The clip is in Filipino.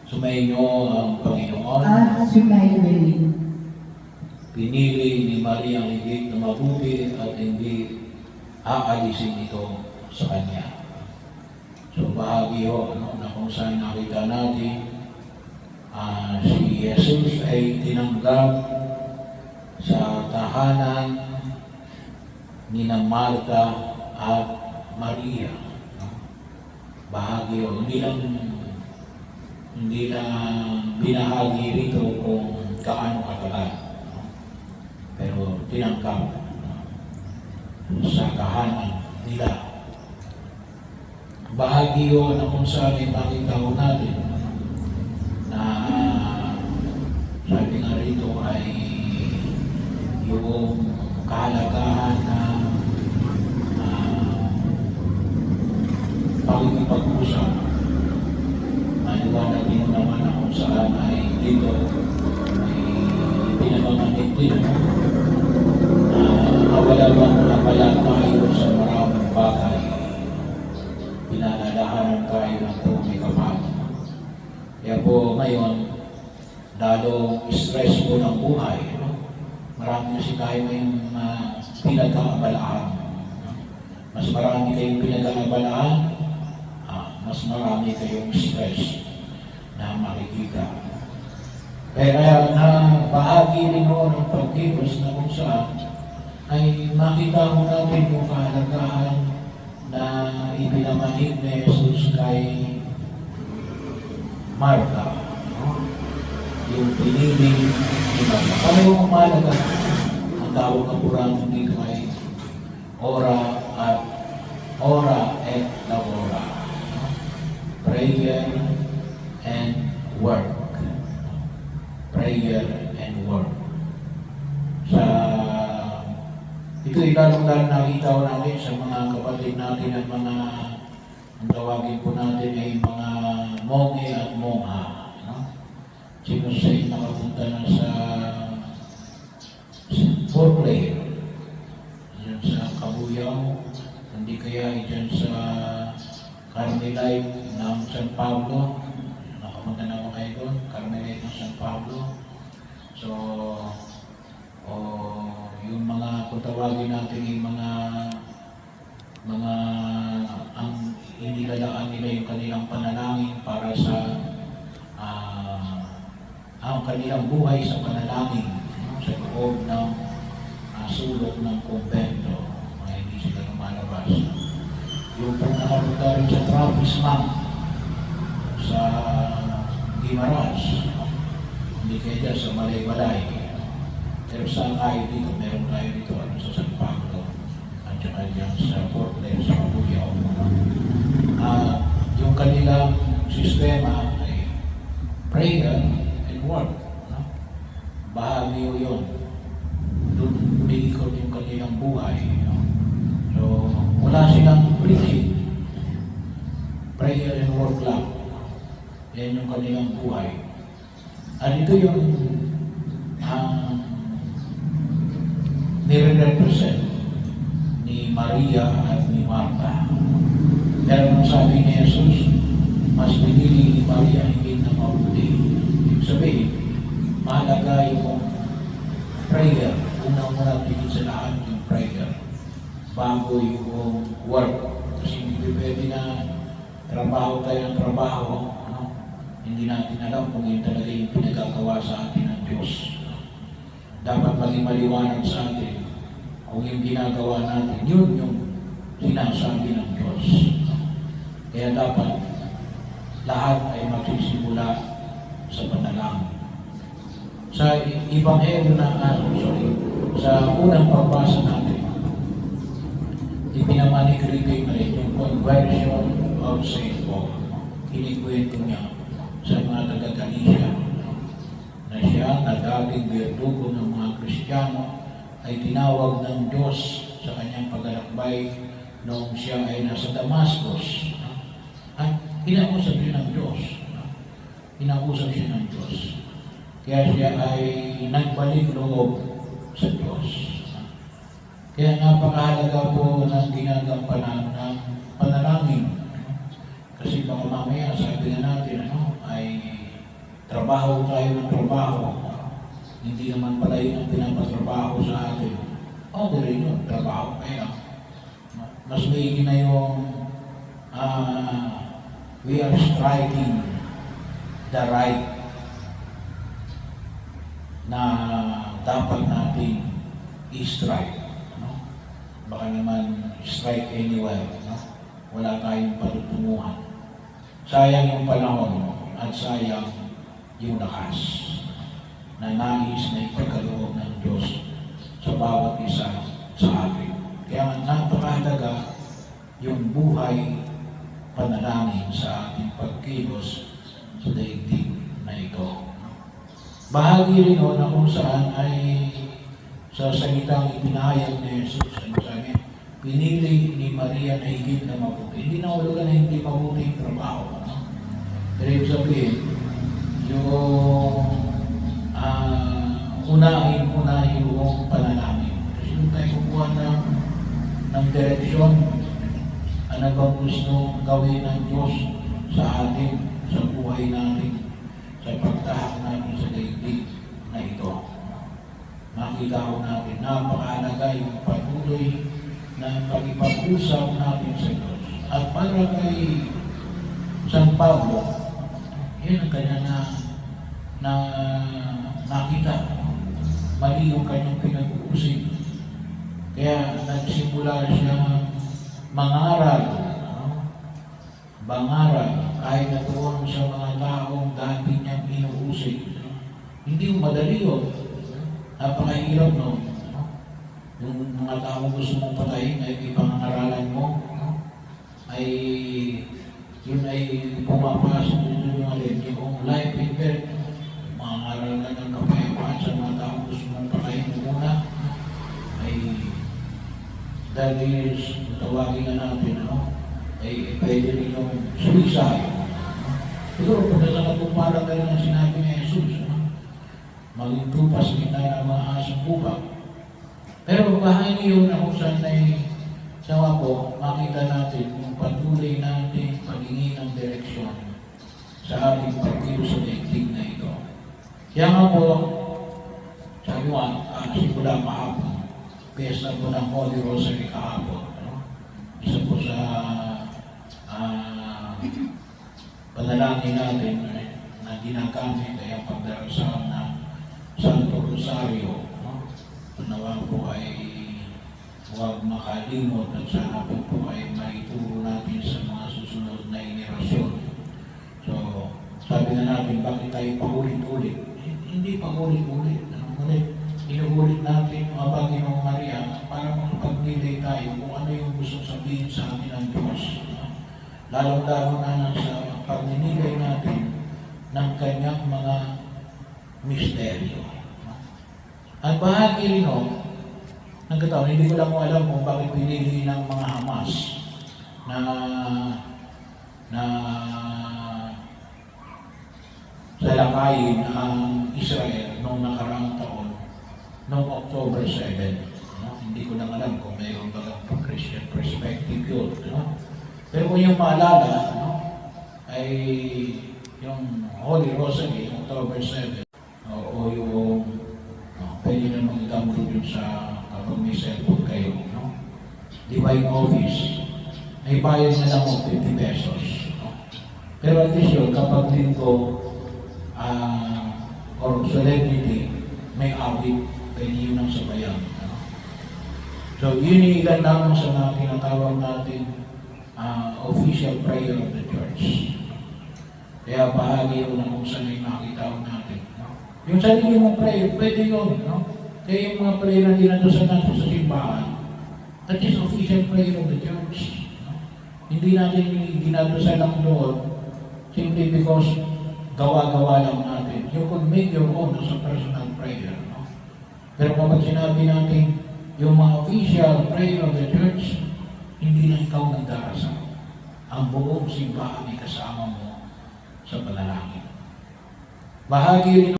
Sumainyo ang Panginoon. At sumayo din. Pinili ni Maria ang higit na mabuti at hindi aalisin ito sa Kanya. So bahagi ho, na kung saan nakita natin si Jesus ay tinanggap sa tahanan ni Marta at Maria. Bahagi ho, hindi lang binahagi rito kung kaano katagal. Pero tinanggap sa kahanan nila. Bahagi yun na kung saan ay makita ko natin na sabi nga rito ay yung kahalagahan na pakikipag-usap. Maliwanag din naman na kung saan ay dito ay pinamamanit din wala tayo sa maraming bagay. Pinalalahanan tayo ng may kapal. Kaya po ngayon, lalo stress po ng buhay. Marami kasi tayo ngayong pinag-aabalaan. Mas marami kayong pinag-aabalaan, mas marami kayong stress na makikita. Kaya na bahagi rin mo ng pagkipos na kung saan ay makita mo natin yung kahalagahan na ipinamahid ni Jesus kay Marta. Yung pinili ni Marta. Kaya yung mahalaga, ang tawag ng Quran dito ay ora et labora. Prayer and work. Prayer and work. Ito ay lalong-lalong nakita ko natin sa mga kapatid natin at mga, ang tawagin po natin ay mga monge at mongha. Sino sa inyo nakapunta na sa foreplay, dyan sa Kabuyaw, hindi kaya ay dyan sa Carmelite ng San Pablo, nakapunta na ako kayo doon, Carmelite ng San Pablo. So, yung mga kutawagin natin yung mga ang inilalaan nila yung kanilang panalangin para sa ang kanilang buhay sa panalangin sa loob ng sulok ng kumbento, hindi sila lumalabas. Yung pong nakapunta rin sa Trappist monk sa Guimaras, hindi kaya dyan sa Malay-Balay. Pero saan tayo dito? Meron tayo dito sa San Pablo at saka dyan sa Portland, sa Kabuyaw. Yung kanilang sistema ay prayer and work. Bahagi yun. Doon umiikot yung kanilang buhay. So, wala silang preaching. Prayer and work lang. Yan yung kanilang buhay. At ito yung nire-represent ni Maria at ni Marta. Pero nung sabi ni Jesus, mas pinili ni Maria higit na mabuti. Ibig sabihin, mahalaga yung prayer. Unang-una higit sa lahat yung prayer bago yung work. Kasi hindi pwede na trabaho tayo ng trabaho. Hindi natin alam kung yun talaga yung pinagagawa sa atin ng Diyos. Dapat maging maliwanag sa atin kung yung ginagawa natin, yun yung sinasabi ng Diyos. Kaya dapat lahat ay magsisimula sa panalangin. Sa Ebanghelyo sa unang pagbasa natin, ipinamanikritik na rin yung conversion of St. Paul. Kinikwento niya sa mga taga-Galicia na siya na dating berdugo ng mga Kristiyano ay tinawag ng Diyos sa kanyang paglalakbay noong siya ay nasa Damascus. At inausap siya ng Diyos. Inausap siya ng Diyos. Kaya siya ay nagbalik loob sa Diyos. Kaya napakahalaga po ng ginagampanan ng panalangin. Kasi baka mamaya sabi na natin ay trabaho tayo ng trabaho. Hindi naman pala yun ang pinapatrabaho sa atin. Okay rin yun, trabaho. Kaya mas maigi na yung we are striking the right na dapat natin i-strike. No? Baka naman strike anywhere. No? Wala tayong patutunguhan. Sayang yung panahon at sayang yung lakas na nais na ipagkaloob ng Diyos sa bawat isa sa atin. Kaya napakahalaga yung buhay panalangin sa ating pagkilos sa daigdig na ito. Bahagi rin o na kung saan ay sa salitang ipinahayag ni Jesus, ano sabi, pinili ni Maria na higit na mabuti. Hindi na ulugan na hindi mabuti yung trabaho. No? Pero ibig sabihin, yung unahin yung panalangin. Kasi yung tayo kukuha ng direksyon, ano bang gusto gawin ng Diyos sa atin, sa buhay natin, sa pagtahak natin sa daigdig na ito. Makita ko natin, napakahalaga yung patuloy na pag-ipag-usap natin sa Diyos. At para kay San Pablo, yun ang kanya na nakita. Mali yung kanyang pinag-uusig. Kaya nagsimula siya mangaral, bangaral, kahit na doon sa mga taong dati niyang inuusig. Hindi yung madali yun. Napakahirap no. Yung mga taong gusto mong patayin ay ipangangaralan mo, ay yun ay pumapasok dito yung alin, yung life and death. Mangaral ka ng kapayapaan sa mga taong gusto mong patayin mo muna, ay that is, tawagin na natin, ay pwede rin yung suicide. Siguro kung nasa natumpara kayo ng sinabi ni Jesus, maging tupas kita ng mga asong bubak. Pero bahagi yun na kung saan ay sawa po, makita natin yung patuloy natin pagingin ng direksyon sa ating pagkilos sa daigdig na ito. Kaya nga po, sabi mo, simula kahapon, piyesta po ng Holy Rosary kahapon. Isa po sa panalangin natin na ginagamit ay ang pagdarasal ng Santo Rosario. Nawa po ay huwag makalimot at sana po ay maituro natin sa mga susunod na henerasyon. So, sabi na natin, bakit tayo paulit-ulit? Hindi paulit-ulit. Ngunit, inuulit natin yung Abang Ginong Maria para makapagnilay tayo kung ano yung gusto sabihin sa atin ng Diyos. Lalong-lalo na sa pagninilay natin ng kanyang mga misteryo. At bahagi rin ng kataon, hindi ko lang alam kung bakit pinili ng mga Hamas na salakayin ang Israel noong nakaraang taon, noong October 7. Hindi ko lang alam kung mayroon ba Christian perspective yun. Pero kung yung maalala, ay yung Holy Rosary, October 7, o yung pwede naman i-download yun sa kapag may cellphone kayo. Divine Office, may bayad na lang ng 50 pesos. Pero at least yun, kapag linggo or solemnity, may awit, pwede yun ang sabayan. So, yun yung ilan lamang sa mga tinatawag natin official prayer of the church. Kaya bahagi yun na kung saan ay makita natin. Yung sarili mong prayer, pwede yun. Kaya yung mga prayer na dinadasan natin sa simbahan, that is official prayer of the church. Hindi natin dinadasan lang doon simply because gawa-gawa lang natin. You could make your own as a personal prayer. Pero kapag sinabi natin yung mga official prayer of the church, hindi na ikaw nagdarasal. Ang buong simbahan ay kasama mo sa panalangin. Bahagi rin